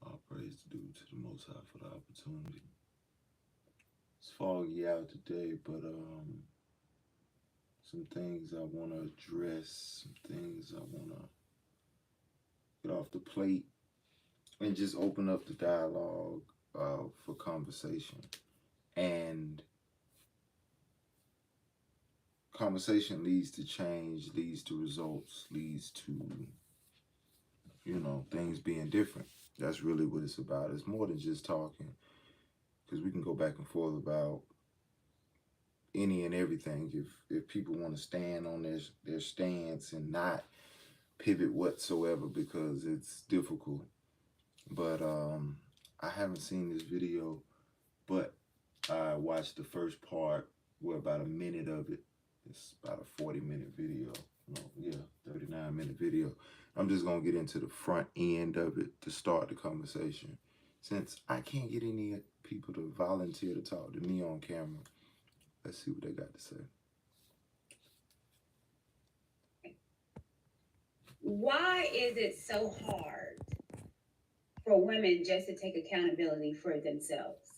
All praise due to the Most High for the opportunity. It's foggy out today, but some things I want to address, some things I want to get off the plate, and just open up the dialogue for conversation. And conversation leads to change, leads to results, leads to things being different. That's really what it's about. It's more than just talking, because we can go back and forth about any and everything if people want to stand on their stance and not pivot whatsoever, because it's difficult. But I haven't seen this video, but I watched the first part, about a minute of it. It's about a 40-minute video. No, yeah, 39-minute video. I'm just gonna get into the front end of it to start the conversation, since I can't get any people to volunteer to talk to me on camera. Let's see what they got to say. Why is it so hard for women just to take accountability for themselves?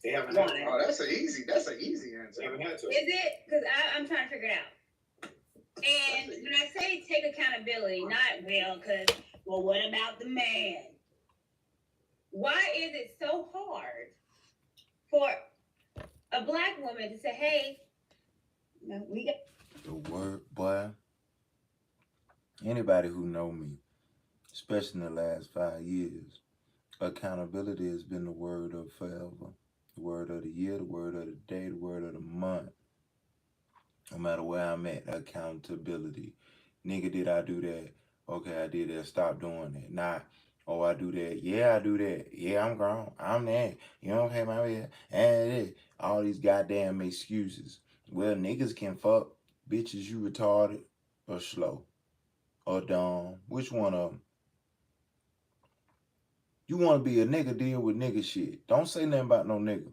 They haven't had to. Oh, that's an easy answer. They haven't had to. Is it? Because I'm trying to figure it out. And when I say take accountability, well, what about the man? Why is it so hard for a black woman to say, hey, we got the word, boy? Anybody who know me, especially in the last 5 years, accountability has been the word of forever. The word of the year, the word of the day, the word of the month. No matter where I'm at, accountability. Nigga, did I do that? Okay, I did that. Stop doing that. Not, oh, I do that. Yeah, I do that. Yeah, I'm grown. I'm that. You don't pay my bill. And all these goddamn excuses. Well, niggas can fuck. Bitches, you retarded or slow or dumb. Which one of them? You want to be a nigga, deal with nigga shit. Don't say nothing about no nigga.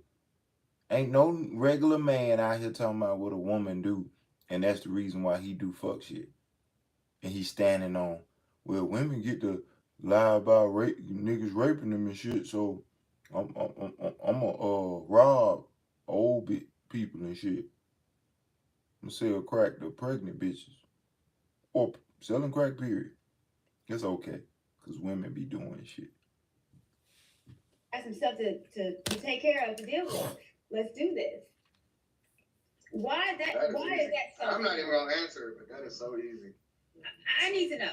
Ain't no regular man out here talking about what a woman do, and that's the reason why he do fuck shit. And he's standing on, well, women get to lie about niggas raping them and shit, so I'm a rob old people and shit. I'm gonna sell crack to pregnant bitches, or selling crack, period. It's okay, because women be doing shit. some stuff to take care of, to deal with. Let's do this. Why is that so? I'm not even gonna answer it, but that is so easy. I need to know.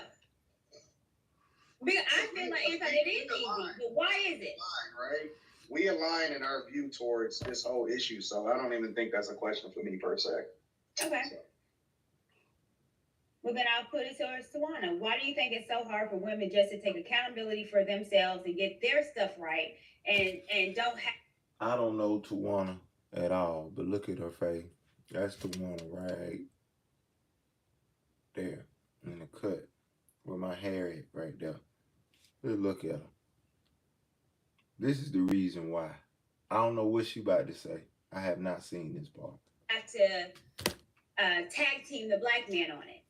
Because I feel like it is easy, but why is it? Right? We align in our view towards this whole issue, so I don't even think that's a question for me per se. Okay. So. Well, then I'll put it towards Tawana. Why do you think it's so hard for women just to take accountability for themselves and get their stuff right and don't have... I don't know Tawana at all, but look at her face. That's Tawana right there in the cut where my hair is right there. Let's look at her. This is the reason why. I don't know what she about to say. I have not seen this part. Have to tag team the black man on it.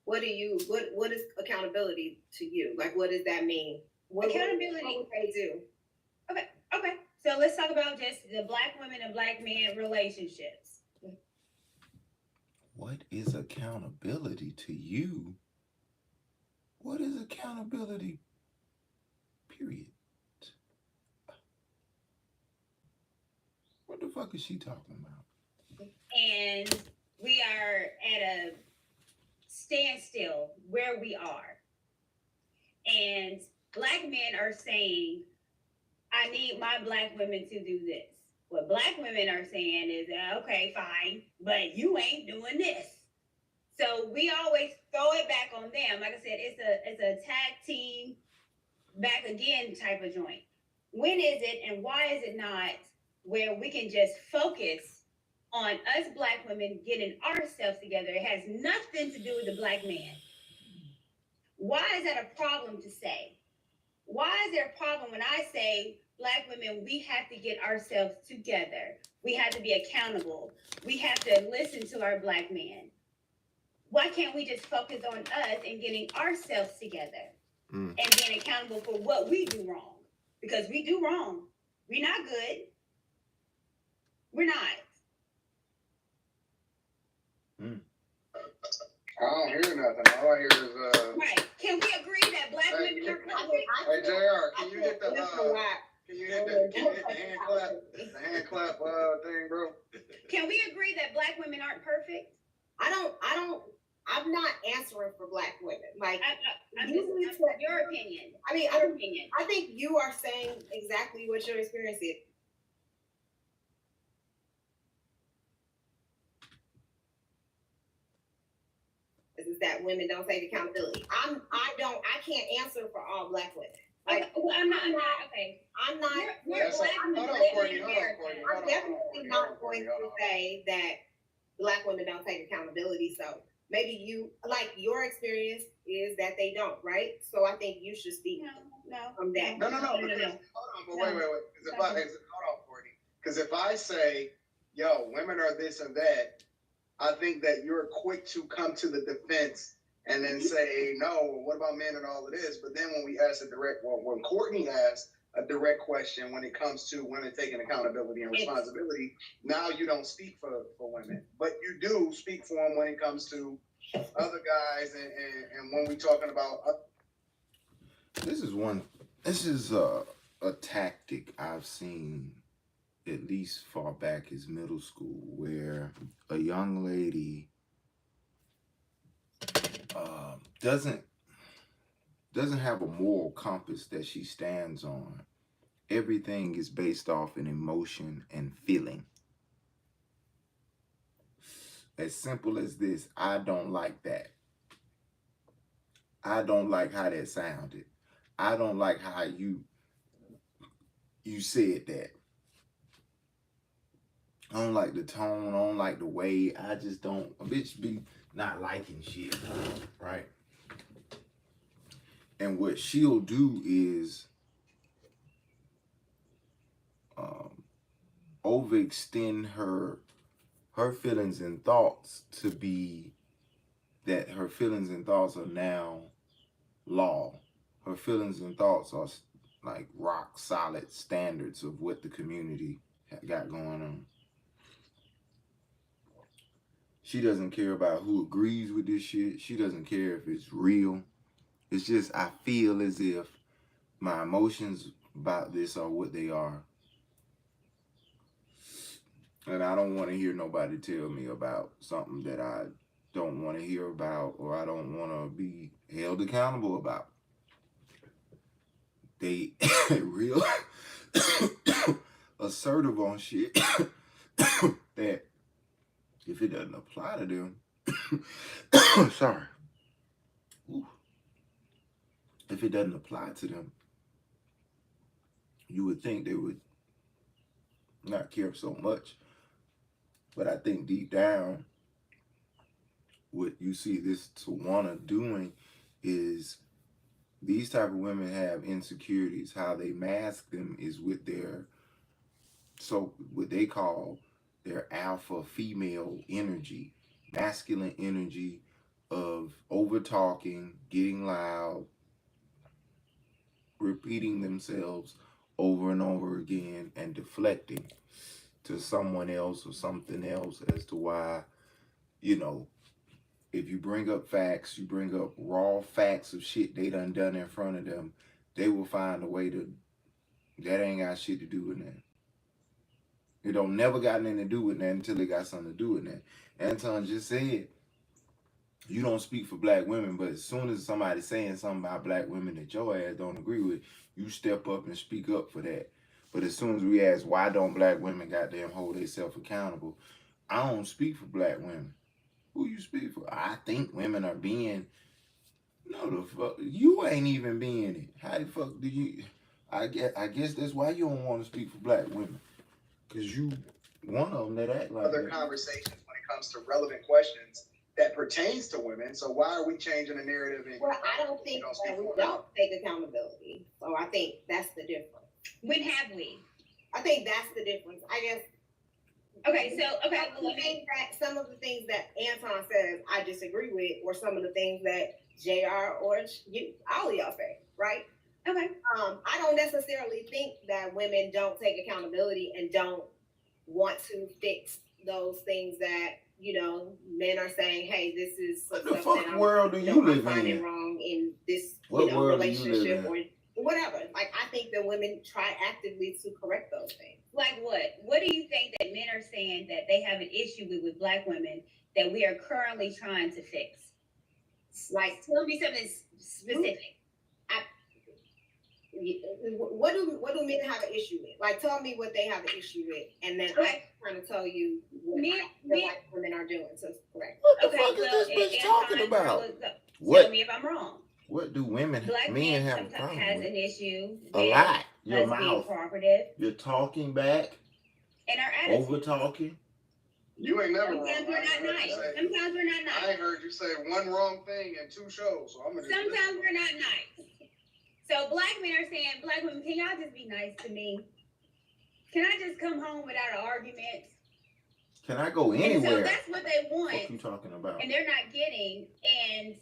What is accountability to you? Like, what does that mean? Accountability. What would they do? Okay. So let's talk about just the black women and black men relationships. What is accountability to you? What is accountability? Period. What the fuck is she talking about? And we are at a standstill where we are. And black men are saying, I need my black women to do this. What black women are saying is, okay, fine, but you ain't doing this. So we always throw it back on them. Like I said, it's a tag team, back again type of joint. When is it and why is it not where we can just focus on us black women getting ourselves together? It has nothing to do with the black man. Why is that a problem to say? Why is there a problem when I say, black women, we have to get ourselves together. We have to be accountable. We have to listen to our black man. why can't we just focus on us and getting ourselves together Mm. and being accountable for what we do wrong? Because we do wrong. We're not good. We're not. I don't hear nothing. All I hear is Right. Can we agree that black Hey, women are I perfect? think, I Hey feel- JR, I can you feel hit the Mr. Watt can you hit the hand clap? The hand clap thing, bro. Can we agree that black women aren't perfect? I'm not answering for black women. Like, I'm You just need I'm- to- your opinion. I mean, Your opinion. I think you are saying exactly what your experience is. Is that women don't take accountability. I can't answer for all black women. Like, Okay, well, I'm not. Okay. I'm not. We're That's black a- women hold on, living Courtney, in hold on, America. Courtney. I'm definitely not going to say that black women don't take accountability. So maybe you, like, your experience is that they don't, right? So I think you should speak No. from that. No. No. Hold on, but wait. Because hold on, Courtney. Because if I say, yo, women are this and that, I think that you're quick to come to the defense and then say, no, what about men and all of this? But then when we ask when Courtney asked a direct question when it comes to women taking accountability and responsibility, now you don't speak for women, but you do speak for them when it comes to other guys and when we talking about. This is a tactic I've seen at least far back as middle school, where a young lady doesn't have a moral compass that she stands on. Everything is based off an emotion and feeling. As simple as this, I don't like that. I don't like how that sounded. I don't like how you said that. I don't like the tone. I don't like the way. I just don't. A bitch be not liking shit, right? And what she'll do is overextend her feelings and thoughts to be that her feelings and thoughts are now law. Her feelings and thoughts are like rock solid standards of what the community got going on. She doesn't care about who agrees with this shit. She doesn't care if it's real. It's just, I feel as if my emotions about this are what they are. And I don't want to hear nobody tell me about something that I don't want to hear about or I don't want to be held accountable about. They real assertive on shit that if it doesn't apply to them, sorry. Ooh. If it doesn't apply to them, you would think they would not care so much. But I think deep down, what you see this Tawana doing is these type of women have insecurities. How they mask them is with their, so what they call their alpha female energy, masculine energy of over talking, getting loud, repeating themselves over and over again and deflecting to someone else or something else as to why, you know, if you bring up facts, you bring up raw facts of shit they done in front of them, they will find a way to, that ain't got shit to do with that. It don't never got nothing to do with that until it got something to do with that. Anton just said, you don't speak for black women, but as soon as somebody's saying something about black women that your ass don't agree with, you step up and speak up for that. But as soon as we ask, why don't black women goddamn hold themselves accountable? I don't speak for black women. Who you speak for? I think women are being, no the fuck, you ain't even being it. How the fuck do you, I guess that's why you don't want to speak for black women. Because you one of them that act like Other that. conversations when it comes to relevant questions that pertains to women. So why are we changing the narrative? Well, I don't think that we don't take accountability. So I think that's the difference. When have we? I think that's the difference. I guess Okay, so okay, Some of the things that Anton says I disagree with, or some of the things that JR or all of y'all say, right? okay. I don't necessarily think that women don't take accountability and don't want to fix those things that, men are saying, hey, this is What some the stuff fuck that world do I'm you live finding in? wrong in this, What world do you relationship live in? or whatever. Like, I think that women try actively to correct those things. Like what? What do you think that men are saying that they have an issue with Black women that we are currently trying to fix? Like, tell me something specific. What do men have an issue with? Like, tell me what they have an issue with, and then I'm trying to tell you what Black women are doing to correct. What the fuck is this bitch talking about? What? Tell me if I'm wrong. What do men have Sometimes a problem has with? an issue. A lot. Your us being mouth. cooperative. You're talking back. And our attitude. Over talking. You ain't never wrong. Sometimes we're not nice. Sometimes we're not nice. I ain't heard you say one wrong thing in 2 shows, so I'm gonna. Sometimes we're not nice. So Black men are saying, Black women, can y'all just be nice to me? Can I just come home without an argument? Can I go anywhere? And so that's what they want. What you talking about? And they're not getting. And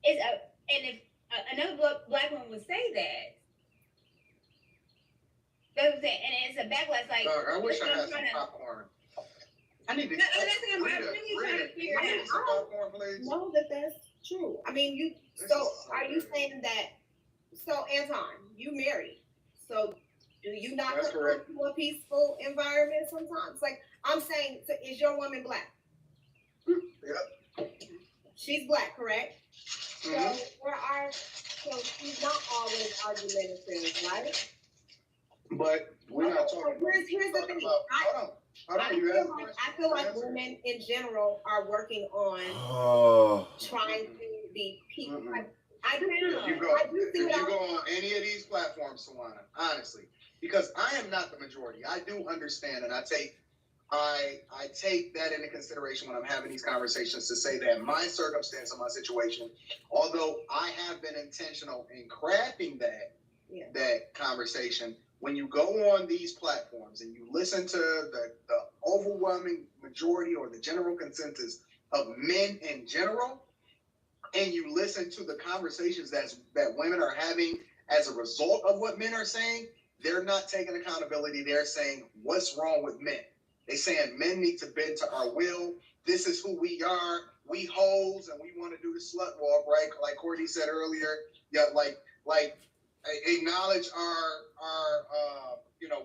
if another Black woman would say that, that's what I'm saying. And it's a backlash. Like, I wish I had some popcorn. I need to. I'm really trying to figure it out. Some popcorn, please. know that that's true. I mean, are you saying that? So Anton, you married. So do you not come to a peaceful environment sometimes? Like, I'm saying, so is your woman Black? Yep. She's Black, correct? Mm-hmm. So she's not always argumentative, right? But we're not talking. Here's the thing. I feel like women in general are working on trying to be people. Mm-mm. I do know. If you go on any of these platforms, Tawana, honestly, because I am not the majority. I do understand, and I take that into consideration when I'm having these conversations to say that my circumstance and my situation, although I have been intentional in crafting that conversation, when you go on these platforms and you listen to the overwhelming majority or the general consensus of men in general, and you listen to the conversations that women are having as a result of what men are saying, they're not taking accountability. They're saying, what's wrong with men? They're saying men need to bend to our will. This is who we are. We hoes, and we want to do the slut walk, right? Like Courtney said earlier. Yeah, like acknowledge our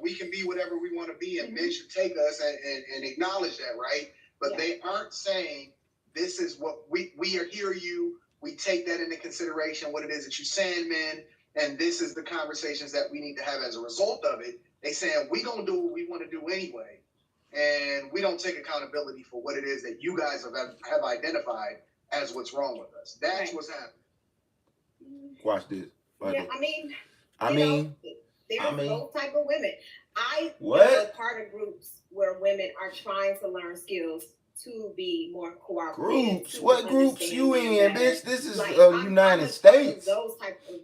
we can be whatever we want to be, and men should take us and acknowledge that, right? But they aren't saying, this is what we hear you. We take that into consideration, what it is that you're saying, men, and this is the conversations that we need to have as a result of it. They saying we gonna do what we want to do anyway, and we don't take accountability for what it is that you guys have identified as what's wrong with us. That's what's happening. Watch this. I mean, there's those type of women. I what? Part of groups where women are trying to learn skills to be more cooperative. Groups? What groups you in, bitch? This is United States. Those type of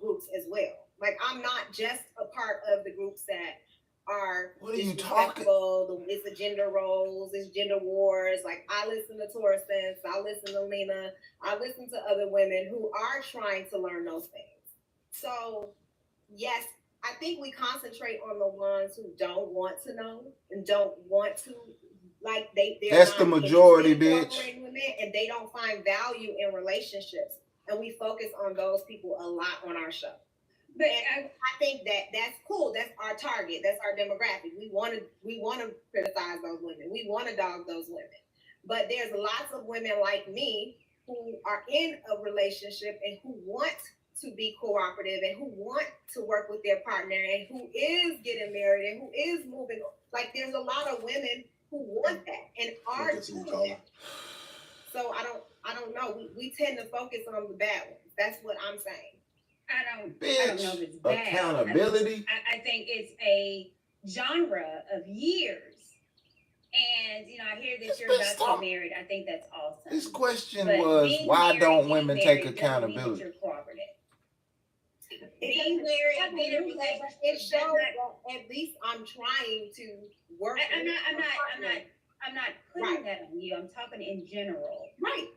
groups as well. Like, I'm not just a part of the groups that are. What are you talking? It's the gender roles, it's gender wars. Like, I listen to Taurus, I listen to Lena, I listen to other women who are trying to learn those things. So, yes, I think we concentrate on the ones who don't want to know and don't want to, like, that's the majority, bitch. And they don't find value in relationships. And we focus on those people a lot on our show. But I think that's cool. That's our target. That's our demographic. We want to criticize those women. We want to dog those women. But there's lots of women like me who are in a relationship and who want to be cooperative and who want to work with their partner and who is getting married and who is moving on. Like, there's a lot of women who want that and are doing that. So I don't know. We tend to focus on the bad ones. That's what I'm saying. I don't know if it's bad. Accountability. I think it's a genre of years. And, I hear that you're about to get married. I think that's awesome. This question was, why don't women take accountability? You're cooperative. being married, being in a relationship. It shows that at least I'm trying to work. I'm not putting that on you. I'm talking in general. Right.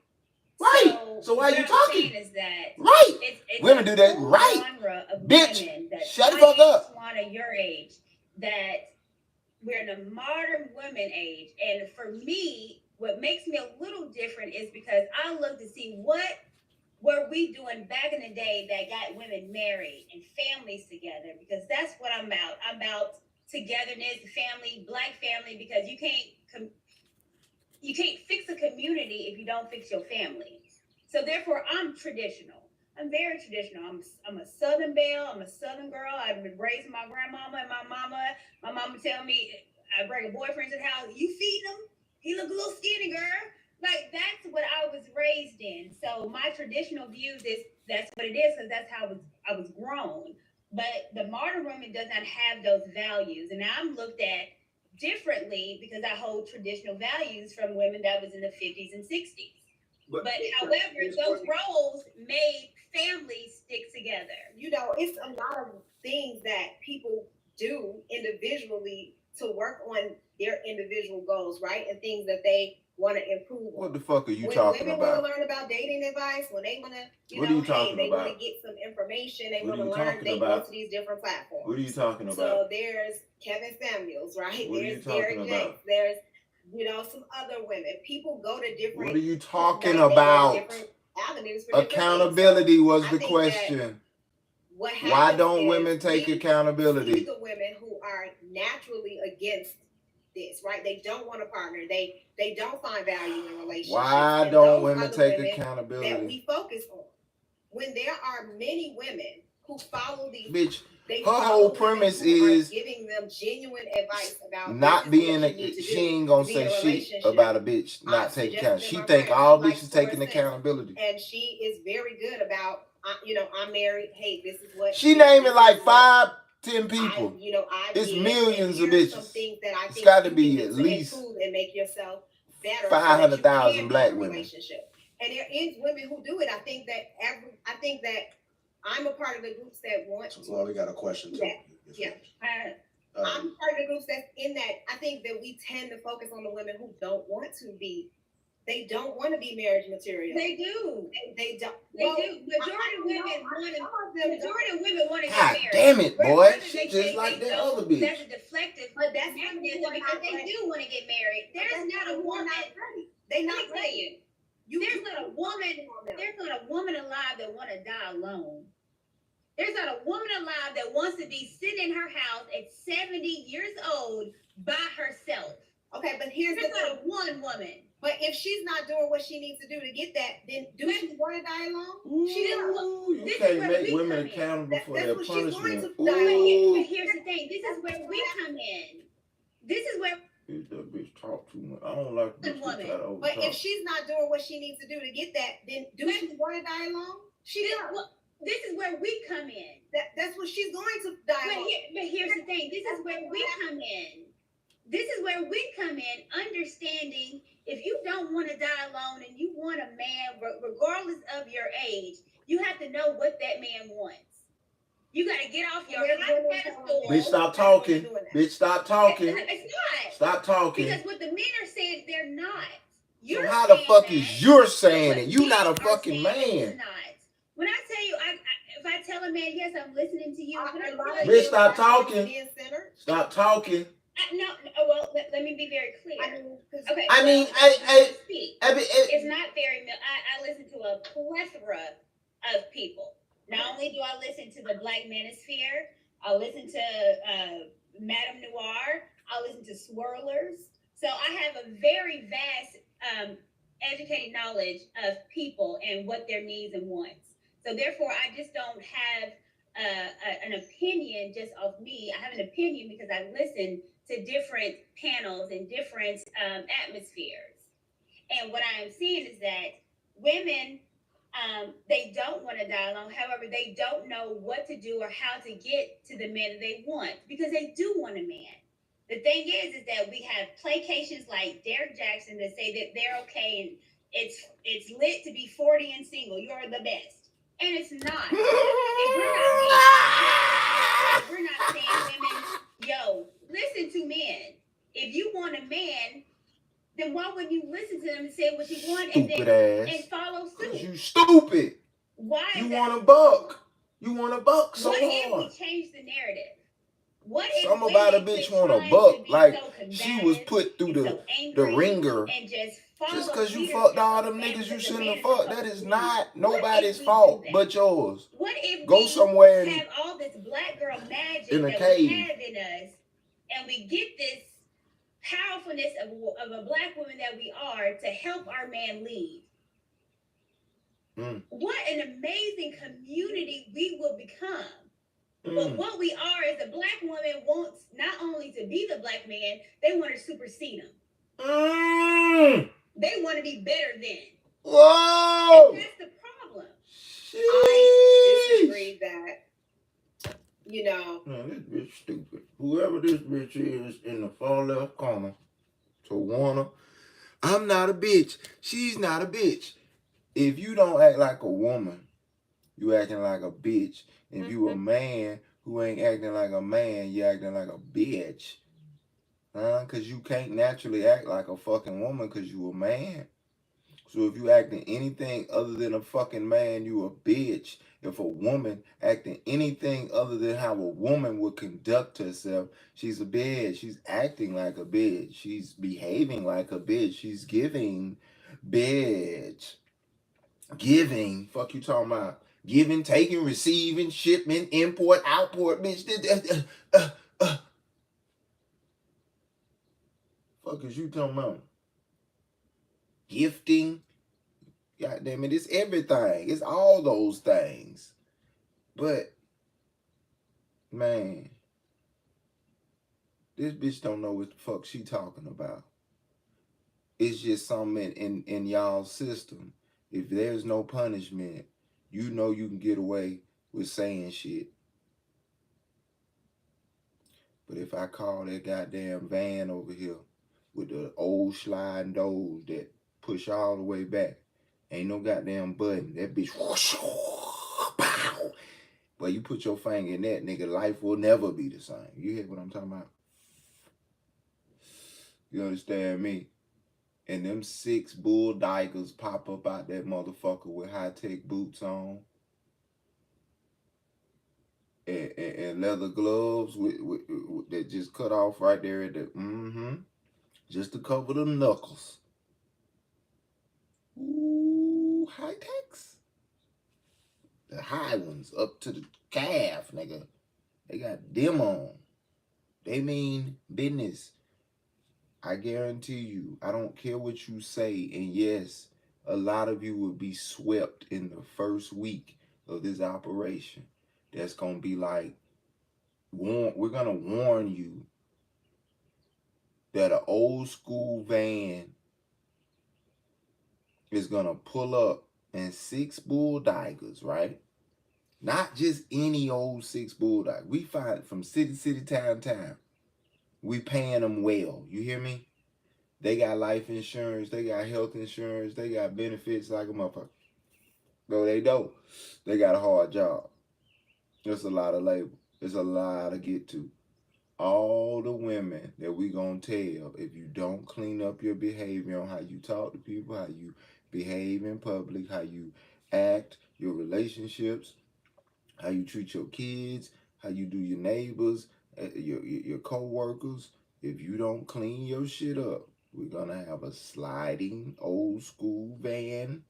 Right. So why are what you I'm talking? saying is that Right. it's Women a do that. whole Right. genre of Bitch, women that shut the fuck up. Tawana, your age, that we're in a modern women age, and for me, what makes me a little different is because I look to see what were we doing back in the day that got women married and families together, because that's what I'm about. I'm about togetherness, family, black family, because you can't fix a community if you don't fix your family. So therefore, I'm traditional. I'm very traditional. I'm a Southern belle. I'm a Southern girl. I've been raised with my grandmama and my mama. My mama tell me, I bring a boyfriend to the house. You feed him? He look a little skinny, girl. Like, that's what I was raised in. So my traditional views is that's what it is, because that's how I was grown. But the modern woman does not have those values, and I'm looked at differently because I hold traditional values from women that was in the 50s and 60s. But however, those roles made families stick together. You know, it's a lot of things that people do individually to work on their individual goals, right? And things that they want to improve on. What the fuck are you when talking women about? want to learn about dating advice, when they want to, What are you talking they want about? to get some information, they What want are to you learn, talking they about? go to these different platforms. What are you talking about? So there's Kevin Samuels, right? What are you There's talking Derek about? Jakes. There's, some other women. People go to different. What are you talking right, about? different avenues for different Accountability things. was I the think question. What Why happens don't is women take we accountability? see the women who are naturally against this, right? They don't want a partner. They don't find value in relationships. Why And don't those women are the take women accountability? that we focus on. When there are many women who follow these, Bitch, they her follow whole women premise who are is giving them genuine advice about not this is being what you need to she do ain't gonna to be in say a shit relationship. about a bitch not I've taking suggested account. to She my think friend, all she likes bitches taking Taurus, accountability. and she is very good about, I'm married. Hey, this is what She naming like 5, 10 people. It's millions of bitches. It's got to be at least and make yourself better. 500,000 black women. And there is women who do it. I think that I'm a part of the groups that want to. Well, we got a question too. Yeah. I'm part of the groups that's in that. I think that we tend to focus on the women who don't want to be. They don't want to be marriage material. They do. They don't. Majority of women want to get God married. damn it, boy. Whether She they just say like they that don't, other bitch. That's a deflective, But that's mechanism because they do want to get married. There's not a woman. They Let not me tell you. There's not a woman alive that want to die alone. There's not a woman alive that wants to be sitting in her house at 70 years old by herself. Okay, but here's There's not one woman. But if she's not doing what she needs to do to get that, then do she want to die alone? She doesn't. Ooh, you This can't is where make we women come in. accountable for That's their what she's going punishment. to die. Ooh. But here's the thing. This is where we come in. This is where. That bitch talk too much. I don't like bitches Woman. try to overtalk. But if she's not doing what she needs to do to get that, then do she want to die alone? This is where we come in. That's what she's going to die alone. But here's the thing. This is where we come in. This is where we come in, understanding if you don't want to die alone and you want a man, regardless of your age, you have to know what that man wants. You got to get off your high pedestal. Bitch, stop talking. Bitch, stop talking. It's not. Stop talking. Because what the men are saying, they're not. So how the fuck is you're saying it? You not a fucking man. When I tell you, if I tell a man, yes, I'm listening to you. Bitch, stop talking. Stop talking. Well, let me be very clear. Okay. I mean, it's not very. I listen to a plethora of people. Not only do I listen to the Black Manosphere, I listen to Madame Noir. I listen to Swirlers. So I have a very vast, educated knowledge of people and what their needs and wants. So therefore, I just don't have an opinion just of me. I have an opinion because I listen to different panels and different atmospheres. And what I am seeing is that women, they don't want to die alone. However, they don't know what to do or how to get to the man that they want because they do want a man. The thing is that we have placations like Derek Jackson that say that they're okay and it's lit to be 40 and single. You're the best. And it's not. If we're not if you want a man, then why wouldn't you listen to them and say what you want Stupid ass. and follow suit? You stupid. Why? You want a buck. You want a buck so what hard. If we change the narrative? What if something about a bitch want a buck? Like, she was put through the ringer. And just because you fucked all them niggas you shouldn't have fucked, that is not nobody's fault but yours. What if go we somewhere and have all this black girl magic in a that cave. we have in us, and we get this powerfulness of a black woman that we are to help our man lead? What an amazing community we will become. But what we are is a black woman wants not only to be the black man, they want to supersede him. They want to be better than. Whoa! And that's the problem. I disagree that, Man, this bitch stupid. Whoever this bitch is in the far left corner, Tawana, I'm not a bitch. She's not a bitch. If you don't act like a woman, you acting like a bitch. If you a man who ain't acting like a man, you acting like a bitch. Because you can't naturally act like a fucking woman because you a man. So if you acting anything other than a fucking man, you a bitch. If a woman acting anything other than how a woman would conduct herself, she's a bitch. She's acting like a bitch. She's behaving like a bitch. She's giving, bitch. Giving, fuck you talking about? Giving, taking, receiving, shipment, import, outport, bitch. Fuck is you talking about? Gifting. God damn it, it's everything. It's all those things. But, man, this bitch don't know what the fuck she talking about. It's just something in y'all's system. If there's no punishment, you know you can get away with saying shit. But if I call that goddamn van over here with the old sliding doors that push all the way back, ain't no goddamn button. That bitch, whoosh, pow. But you put your finger in that, nigga, life will never be the same. You hear what I'm talking about? You understand me? And them 6 bull daggers pop up out that motherfucker with high-tech boots on. And leather gloves with that just cut off right there at the, just to cover the knuckles. Ooh, high-techs. The high ones up to the calf, nigga. They got them on. They mean business. I guarantee you, I don't care what you say, and yes, a lot of you will be swept in the first week of this operation. That's going to be like, we're going to warn you that an old school van is going to pull up and 6 bull daggers, right? Not just any old 6 bull daggers. We find from city, town. We paying them well. You hear me? They got life insurance. They got health insurance. They got benefits like a motherfucker. No, they don't. They got a hard job. There's a lot of labor. There's a lot to get to. All the women that we gonna tell, if you don't clean up your behavior on how you talk to people, how you behave in public, how you act, your relationships, how you treat your kids, how you do your neighbors, your co-workers, if you don't clean your shit up, we're gonna have a sliding old school van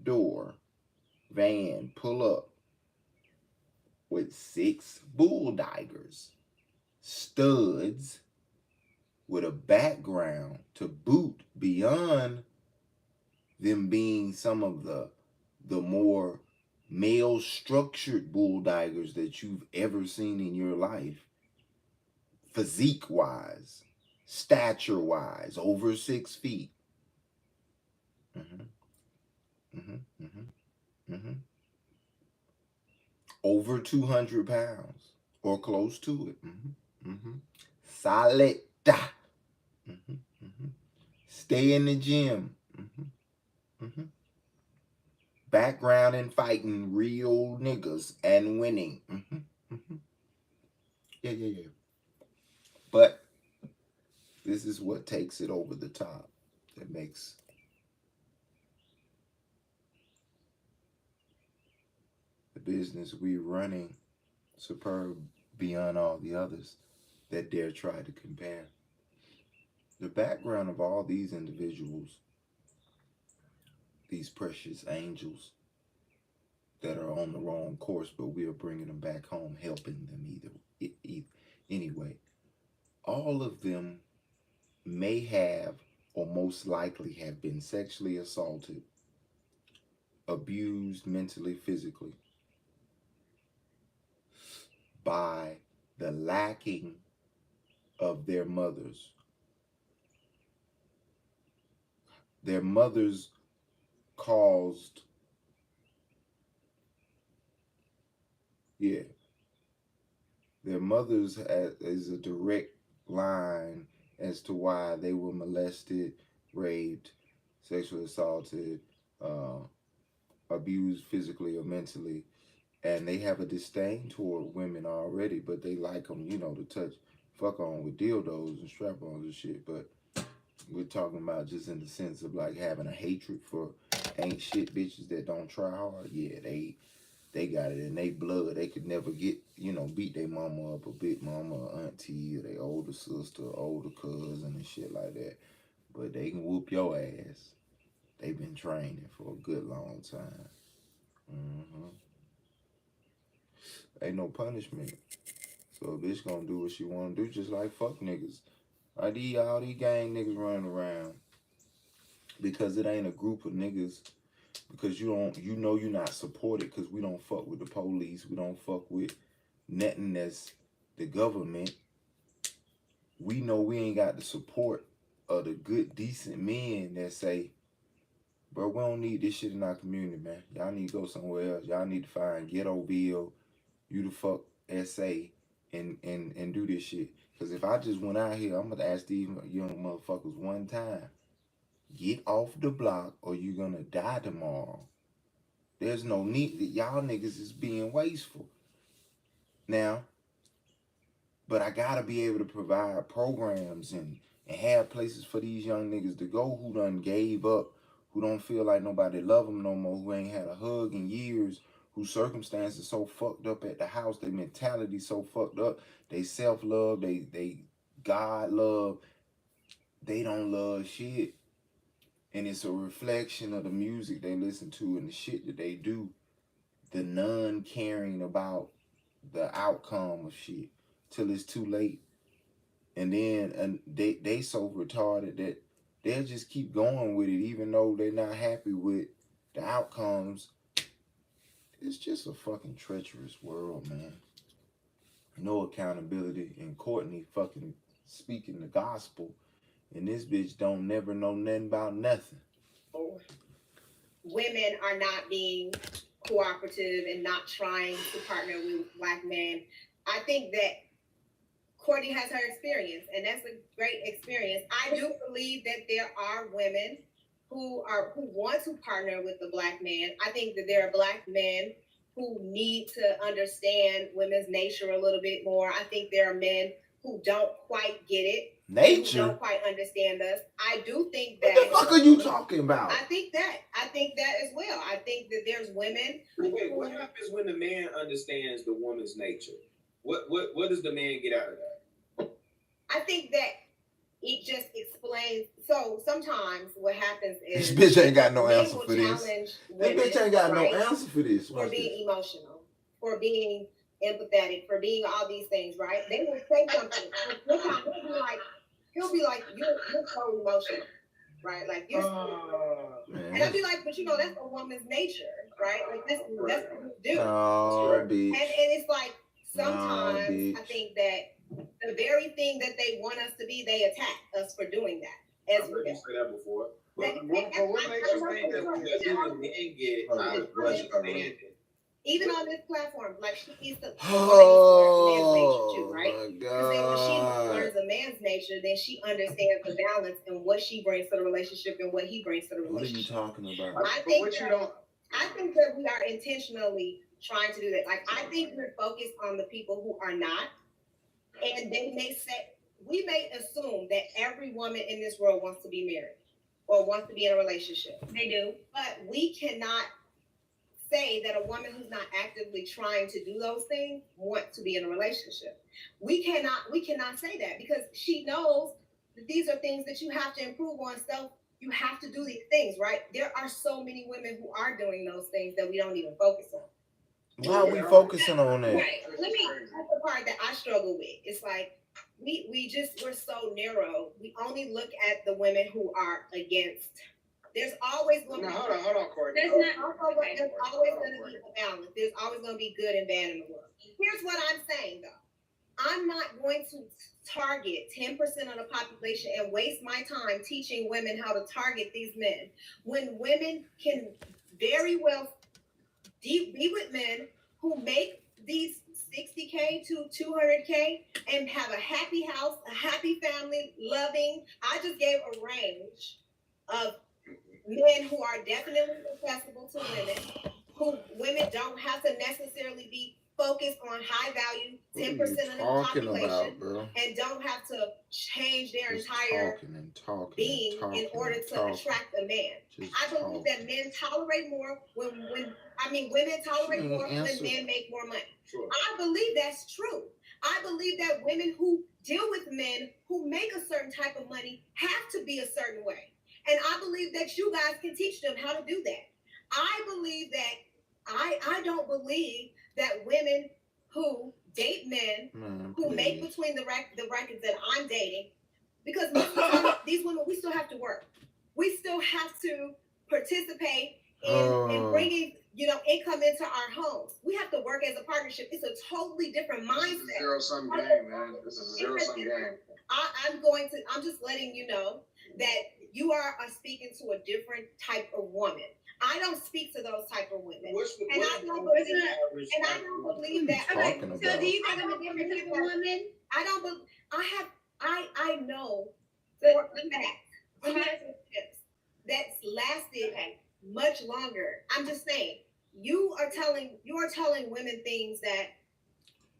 door. Van pull up with 6 bull daggers, studs with a background to boot, beyond them being some of the more male structured bull daggers that you've ever seen in your life. Physique wise, stature wise, over 6 feet. Over 200 pounds or close to it. Solid. Stay in the gym. Background in fighting real niggas and winning. Yeah. But This is what takes it over the top. That makes the business we running superb beyond all the others that dare try to compare. The background of all these individuals, these precious angels that are on the wrong course, but we are bringing them back home, helping them anyway. All of them may have or most likely have been sexually assaulted, abused mentally, physically by the lacking of their mothers. Their mothers caused, their mothers is a direct line as to why they were molested, raped, sexually assaulted, abused physically or mentally, and they have a disdain toward women already, but they like them, to touch, fuck on with dildos and strap-ons and shit. But we're talking about just in the sense of like having a hatred for ain't shit bitches that don't try hard. Yeah, they got it in their blood. They could never get, beat their mama up, or big mama, or auntie, or their older sister, or older cousin and shit like that. But they can whoop your ass. They've been training for a good long time. Ain't no punishment. So a bitch gonna do what she wanna do, just like fuck niggas. Like all these gang niggas running around. Because it ain't a group of niggas. Because you're not supported, because we don't fuck with the police. We don't fuck with nothing that's the government. We know we ain't got the support of the good, decent men that say, bro, we don't need this shit in our community, man. Y'all need to go somewhere else. Y'all need to find Ghettoville, you the fuck SA, and do this shit. Because if I just went out here, I'm going to ask these young motherfuckers one time, get off the block or you're going to die tomorrow. There's no need. Y'all niggas is being wasteful. Now, but I got to be able to provide programs and have places for these young niggas to go who done gave up, who don't feel like nobody love them no more, who ain't had a hug in years, whose circumstances so fucked up at the house, their mentality so fucked up, they self-love, they God love, they don't love shit. And it's a reflection of the music they listen to and the shit that they do, the non-caring about the outcome of shit till it's too late. And then they so retarded that they'll just keep going with it even though they're not happy with the outcomes. It's just a fucking treacherous world, man. No accountability. And Courtney fucking speaking the gospel. And this bitch don't never know nothing about nothing. Women are not being cooperative and not trying to partner with black men. I think that Courtney has her experience, and that's a great experience. I do believe that there are women who want to partner with the black man. I think that there are black men who need to understand women's nature a little bit more. I think there are men who don't quite get it. Nature? Who don't quite understand us. I do think that... What the fuck are you talking about? I think that as well. I think that there's women... Wait, what happens when the man understands the woman's nature? What does the man get out of that? I think that it just explains. So sometimes what happens is this bitch ain't got no answer for this. This bitch ain't got no answer for this. For being emotional, for being empathetic, for being all these things, right? They will say something. He'll be like, you're so emotional, right? Like you're and I'll be like, but that's a woman's nature, right? Like that's what you do. And it's like sometimes I think that the very thing that they want us to be, they attack us for doing that. As I've heard you say that before. What makes you think that men get out of understanding? Even on this platform, like she needs to learn man's nature too, right? Because then when she learns a man's nature, then she understands the balance and what she brings to the relationship and what he brings to the relationship. What are you talking about? I think that we are intentionally trying to do that. Like I think we're focused on the people who are not, and they may set we may assume that every woman in this world wants to be married or wants to be in a relationship. They do. But we cannot say that a woman who's not actively trying to do those things wants to be in a relationship. We cannot say that because she knows that these are things that you have to improve on. So you have to do these things, right? There are so many women who are doing those things that we don't even focus on. Why are we focusing on that? Right. Let me. That's the part that I struggle with. It's like we're so narrow. We only look at the women who are against. There's always going to No, be. hold on, Courtney. There's There's not. always going to be a balance. There's always going to be good and bad in the world. Here's what I'm saying though. I'm not going to target 10% of the population and waste my time teaching women how to target these men when women can very well be with men who make these 60K to 200K and have a happy house, a happy family, loving. I just gave a range of men who are definitely accessible to women, who women don't have to necessarily be focused on high value, 10% of the population, bro? and don't have to change their Just entire talking being in order to attract a man. I believe that men tolerate more when women tolerate more when men make more money. Sure. I believe that's true. I believe that women who deal with men who make a certain type of money have to be a certain way. And I believe that you guys can teach them how to do that. I believe that I don't believe that women who date men who make between the records that I'm dating, because most of the time, these women, we still have to work. We still have to participate in bringing, income into our homes. We have to work as a partnership. It's a totally different mindset. Zero-sum game, man. This is a zero-sum game. I'm just letting you know that you are speaking to a different type of woman. I don't speak to those type of women. I don't believe that. Okay. Talking So about. do you think I'm a different type of woman? I know for a fact relationships that's lasted much longer. I'm just saying, you are telling women things that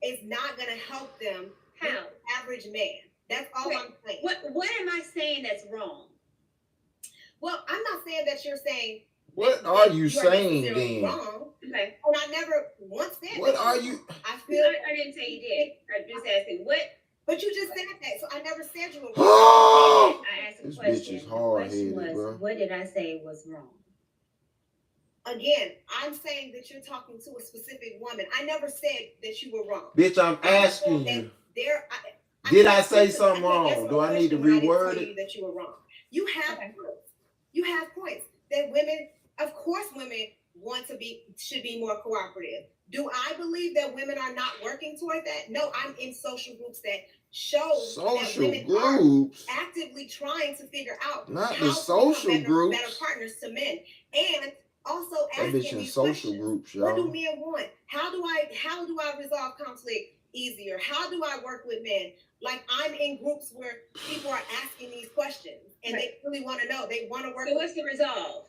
is not going to help them. How? With the average man. That's all I'm saying. What am I saying that's wrong? Well, I'm not saying that you're saying. What are you saying necessarily then? wrong. Okay. And I never once said What that. are you? I feel. I didn't say you did. I'm just asking what. But you just said that, so I never said you were wrong. Oh! I asked a This question. bitch is The hard-headed, question was, bro. what did I say was wrong? Again, I'm saying that you're talking to a specific woman. I never said that you were wrong. Bitch, I'm asking you. Did I say something wrong? Do I need to reword it? That you were wrong. You have points. You have points that women, of course, women should be more cooperative. Do I believe that women are not working toward that? No, I'm in social groups that show that women groups. are actively trying to figure out Not how the social to become groups. better partners to men, and also That asking bitch in these social questions. groups, What do y'all. men want? How do I resolve conflict easier? How do I work with men? Like, I'm in groups where people are asking these questions and they really want to know. They want to work. So what's the resolve?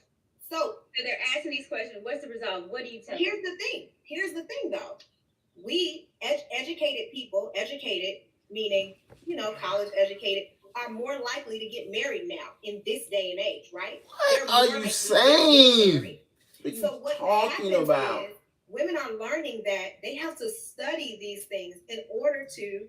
So they're asking these questions. What's the resolve? What do you tell them? Here's the thing though. We educated people, educated meaning, college educated, are more likely to get married now in this day and age, right? What are you saying? What are you So what talking happens about? is women are learning that they have to study these things in order to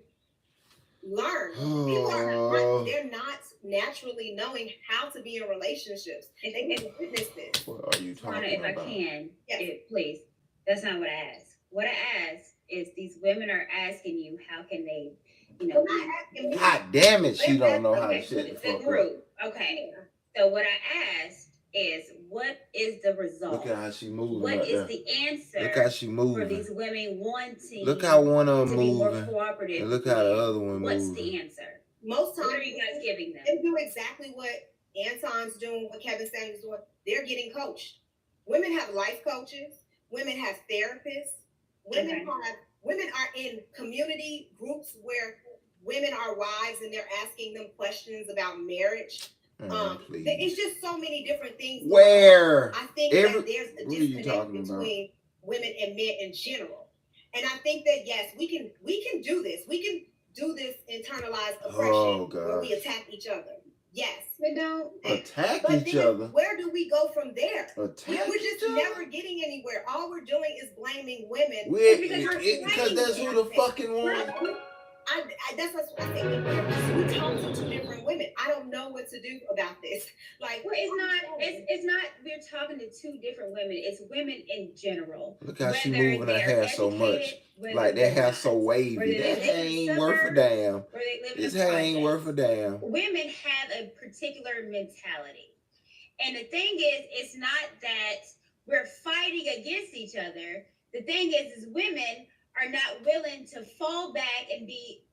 learn. People they're not naturally knowing how to be in relationships, and they can witness this. What are you talking if about? I can, Yes. please. That's not what I asked. What I asked is these women are asking you, how can they, They're not asking me. God damn it, she don't know how to shut the the fuck up. group. Okay. So what I asked is, what is the result? Look at how she moving What up is there. the answer? Look how she for moving. these women wanting Look how one of to them be more moving. cooperative? And look how the other one What's moving. the answer? Most times, What are you guys giving them? they do exactly what Anton's doing, what Kevin Samuels doing. They're getting coached. Women have life coaches. Women have therapists. Women are in community groups where women are wives and they're asking them questions about marriage. Please. It's just so many different things. Where? I think that there's a what are you disconnect talking about? between women and men in general. And I think that yes, we can do this. We can do this internalized Oh, oppression where we gosh. attack each other. Yes. But don't. Attack But each then other. where do we go from there? Attack We're each just other. never getting anywhere. All we're doing is blaming women. Because that's who the fucking one. That's what I think. We talk to two different women. I don't know what to do about this. Like, Well, it's not. We're talking to two different women. It's women in general. Look how she Whether moving her they're hair so much. educated, whether Like they're that hair not. so wavy. Whether they That live hair in ain't worth a suburbs, damn. Or they live This in a hair ain't project. worth a damn. Women have a particular mentality. And the thing it's not that we're fighting against each other. The thing is women are not willing to fall back and be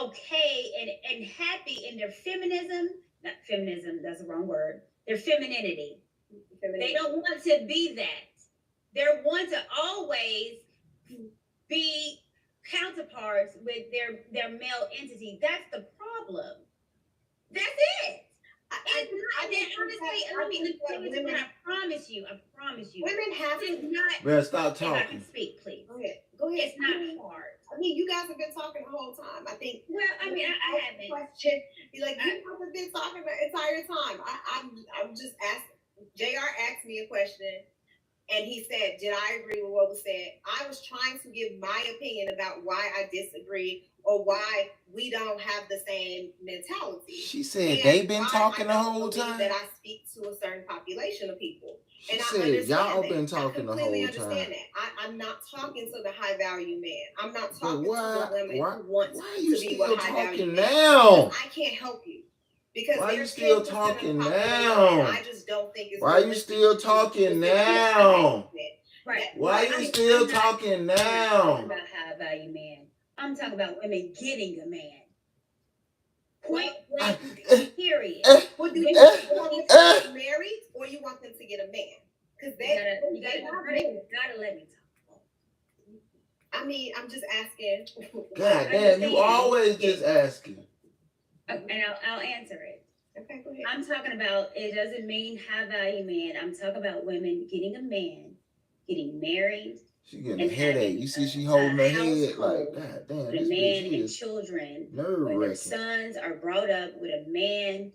okay and happy in their feminism. Not feminism, that's the wrong word. Their femininity. They don't want to be that. They want to always be counterparts with their male entity. That's the problem. That's it. I promise you. Women have It's to. not. Better stop If I can talking. speak, please. Go ahead. It's not hard. I mean, you guys have been talking the whole time. I think. Well, I mean, I haven't. Question. Be like, you guys have been talking the entire time. I'm just asking. JR asked me a question, and he said, "Did I agree with what was said?" I was trying to give my opinion about why I disagree or why we don't have the same mentality. She said And they been why talking I the don't whole believe time. That I speak to a certain population of people. She And I said understand y'all that. been talking the I completely whole understand time. that. I'm not talking to the high value man. I'm not But talking to the women who want why are you to be still with high value talking men. now? I can't help you. Because Why you there's still 10% of the talking population now? that I just don't think is Why you realistic still to talking consider now? Right. Why you still talking I'm not talking now? about high value man. I'm talking about women getting a man. Point blank. Period. Well, do you Eh, want them eh. to get married or you want them to get a man? Because You gotta let me talk. I mean, I'm just asking. God damn, you always just asking. And I'll answer it. Okay, go ahead. I'm talking about, it doesn't mean high value man. I'm talking about women getting a man, getting married, She getting a and headache. having You see, a she holding her head household like, God damn, with a this man bitch and is children, nerve where their wracking. sons are brought up with a man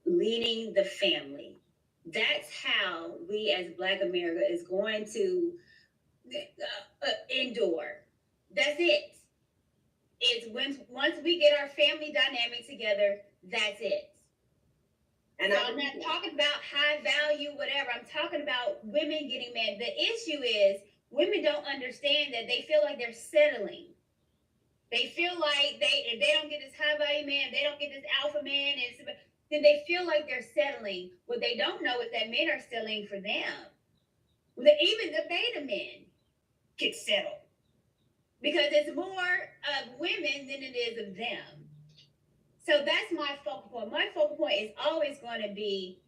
leading the family. That's how we as Black America is going to endure. That's it. It's once we get our family dynamic together, that's it. And I'm not talking about high value, whatever. I'm talking about women getting mad. The issue is women don't understand that they feel like they're settling. They feel like if they don't get this high value man, they don't get this alpha man, then they feel like they're settling. What they don't know is that men are settling for them. Even the beta men get settled. Because it's more of women than it is of them. So that's my focal point. My focal point is always going to be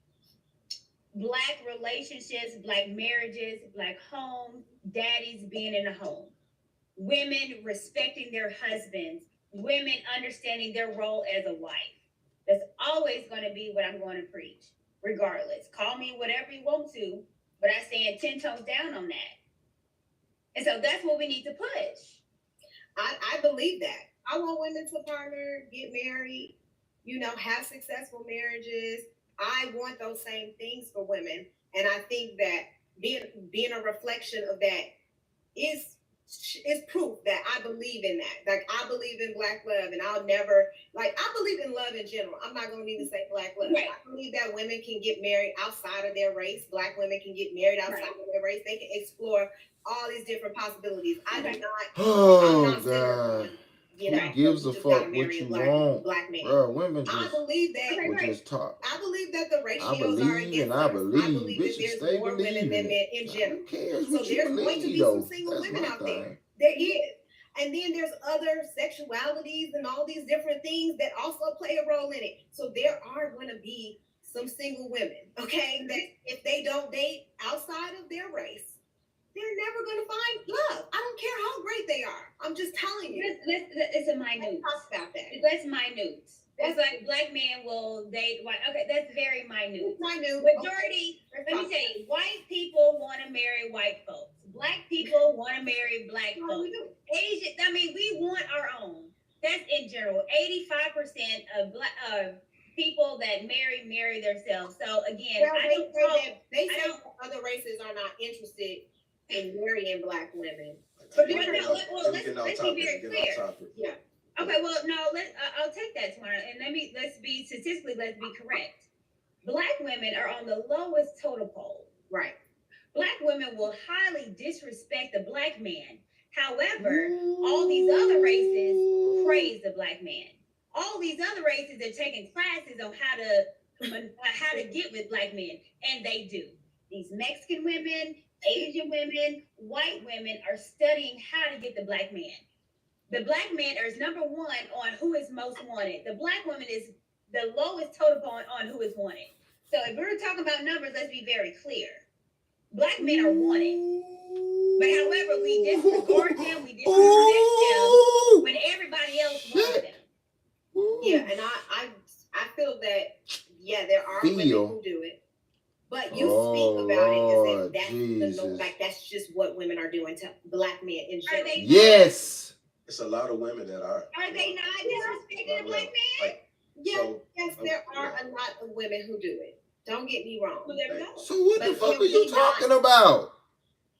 Black relationships, Black marriages, Black homes, daddies being in the home, women respecting their husbands, women understanding their role as a wife. That's always going to be what I'm going to preach, regardless. Call me whatever you want to, but I stand 10 toes down on that. And so that's what we need to push. I believe that. I want women to partner, get married, have successful marriages. I want those same things for women. And I think that being a reflection of that is proof that I believe in that. Like, I believe in Black love, and I believe in love in general. I'm not going to even say Black love. Right. I believe that women can get married outside of their race. Black women can get married outside of their race. They can explore all these different possibilities. I do not. Oh, I'm not God. Who gives a fuck what you want? Black man. Bro, women just I believe that. will just talk. I believe that the ratios I believe are against and us. I believe. that Bitches there's stay more women than men in general. Who cares So what you there's going to believe, be though? some single That's women my out thing. there. There is. And then there's other sexualities and all these different things that also play a role in it. So there are going to be some single women, okay, that if they don't date outside of their race, they're never going to find love. I don't care how great they are. I'm just telling you. It's a minute. Let's talk about that. That's minute. It's like Black men will date white. Okay, that's very minute. Minute. Majority, let me tell you, white people want to marry white folks. Black people want to marry Black folks. Asian, we want our own. That's in general. 85% of black people that marry themselves. So again, Well, I don't know. they I say don't- that other races are not interested in marrying black women. But Getting no, off- well, getting off let's be topic, very getting clear. off topic. Yeah. Okay, well, no, I'll take that, Tamara, and let's be statistically, let's be correct. Black women are on the lowest totem pole. Right. Black women will highly disrespect the black man. However, all these other races praise the black man. All these other races are taking classes on how to get with black men, and they do. These Mexican women, Asian women, white women are studying how to get the black man. The black man is number one on who is most wanted. The black woman is the lowest totem pole on who is wanted. So if we're talking about numbers, let's be very clear. Black men are wanted. But however, we disregard them, we disrespect them when everybody else wants them. Yeah, and I feel that there are women who do it. But you speak about it as if that's the no, like that's just what women are doing to black men in general. Are they Yes. It's a lot of women that are. Are they not disrespecting the black man? Like, Yes, so, yes, there are a lot of women who do it. Don't get me wrong. Well, there we go. So what the But fuck can are you we not talking about?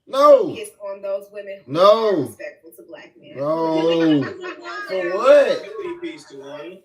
No. Focus on those women who No. are respectful to black men. No. For what? Accountability piece, Tawana.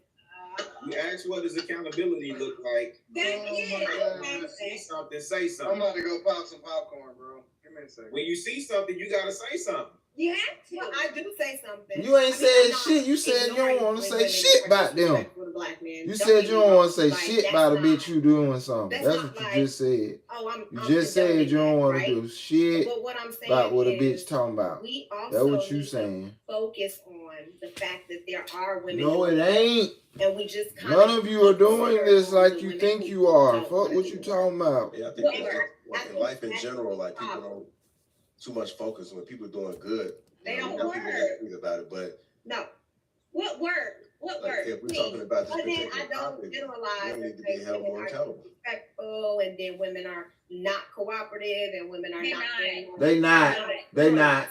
You ask what does accountability look like? That's Oh it. my When you God. see something, say I'm something. about to go pop some popcorn, bro. Give me a second. When you see something, you gotta say something. You have to. Well, I do say something. You ain't I mean, said I'm not shit. You said you ignoring don't want to when say women shit are about them. disrespectful to black men. You Don't said get you me don't wrong. want to say Like, shit that's about a not- bitch you doing something. that's That's not what like- you just said. Oh, I'm You I'm just said condoning you don't that, want right? to do shit But what I'm saying about what a is bitch talking about. we That's also what you need to saying. focus on the fact that there are women. No, who it ain't. And we just kind None of you are doing this like the you women think who you are. don't Fuck wanna what do you it. talking about. Yeah, I think Well, it's just, I like, in think life in that's general, the like people problem. don't too much focus when people doing good. They You know, don't people work. get angry about it, but No, What work? What like work? if we're Please. talking about this but then particular I don't topic, generalize women need to and be say held women more are accountable. disrespectful, and then women are not cooperative, and women are They're not. not. doing- They not. They not.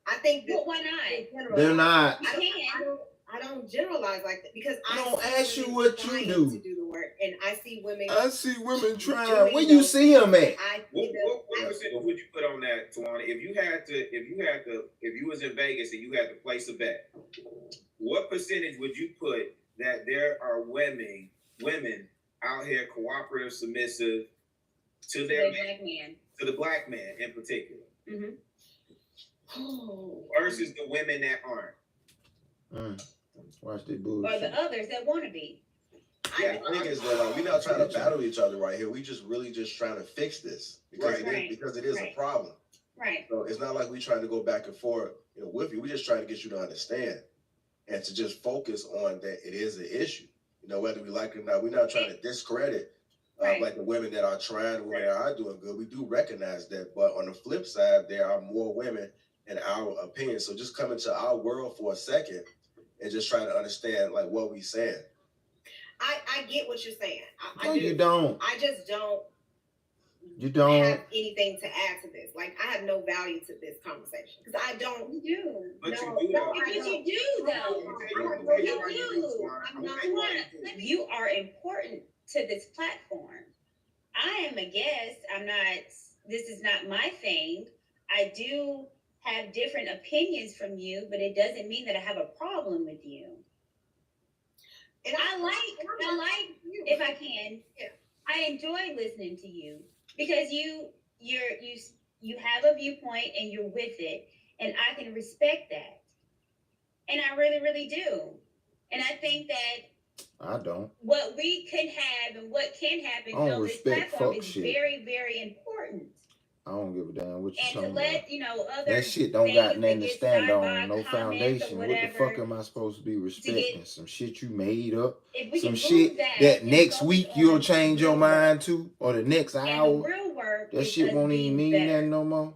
I think that Well, why not? in general, They're not. You can. I don't generalize like that because I I don't see ask you women what you trying do. to do the work, and I see women. I see women trying. doing Where you those see them at? I What, see them. what percentage would you put on that, Tawana? If you was in Vegas and you had to place a bet, what percentage would you put that there are women out here cooperative, submissive to their The man, black man. to the black man in particular, Oh, versus the women that aren't? Watch that Or bullshit. the others that want to be. Yeah, the thing is that like, we're not trying to battle each other right here. We just really just trying to fix this because Right. because it is Right. a problem. Right. So it's not like we trying to go back and forth, with you. We're just trying to get you to understand and to just focus on that it is an issue. Whether we like it or not, we're not trying to discredit Right. like the women that are trying, the women that are doing good. We do recognize that, but on the flip side, there are more women in our opinion. So just come into our world for a second and just try to understand like what we saying. I get what you're saying. I No, do. you don't. I just don't You don't. have anything to add to this. Like I have no value to this conversation because I don't. You do. But No, you do no, though. I Because don't. you do, though. I'm not. You are important to this platform. I am a guest. This is not my thing. I do have different opinions from you, but it doesn't mean that I have a problem with you. And I like, if I can, Yeah. I enjoy listening to you because you have a viewpoint and you're with it, and I can respect that. And I really, really do. And I think that I don't. what we can have and what can happen I don't on this respect platform fuck is shit. very, very important. I don't give a damn what you And to talking let about. other That shit don't things got that nothing to get stand sidebar on. No comments or foundation. What the whatever, fuck am I supposed to be respecting? Some shit you made up? if we Some can shit move that and next focus week on you'll the change your real work. mind to? Or the next And the hour? real work That is shit us won't even being mean better. nothing no more?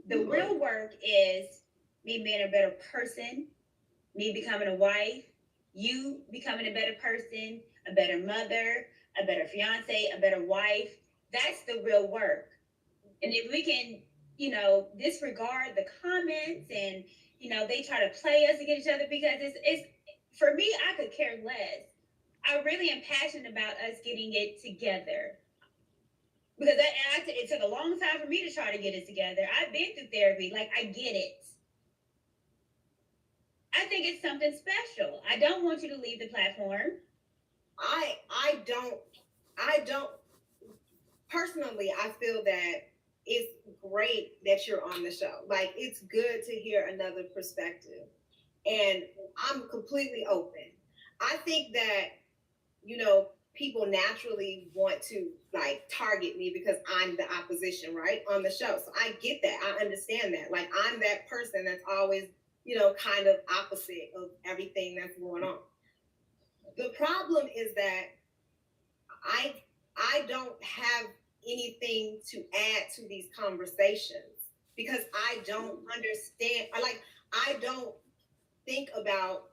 The real work is me being a better person, me becoming a wife, you becoming a better person, a better mother, a better fiance, a better wife. That's the real work. And if we can, disregard the comments and, they try to play us against each other because for me, I could care less. I really am passionate about us getting it together. Because it took a long time for me to try to get it together. I've been through therapy. Like, I get it. I think it's something special. I don't want you to leave the platform. I don't personally, I feel that it's great that you're on the show. Like, it's good to hear another perspective. And I'm completely open. I think that, you know, people naturally want to like target me because I'm the opposition, right? On the show. So I get that. I understand that. Like, I'm that person that's always, you know, kind of opposite of everything that's going on. The problem is that I don't have anything to add to these conversations because I don't understand. I don't think about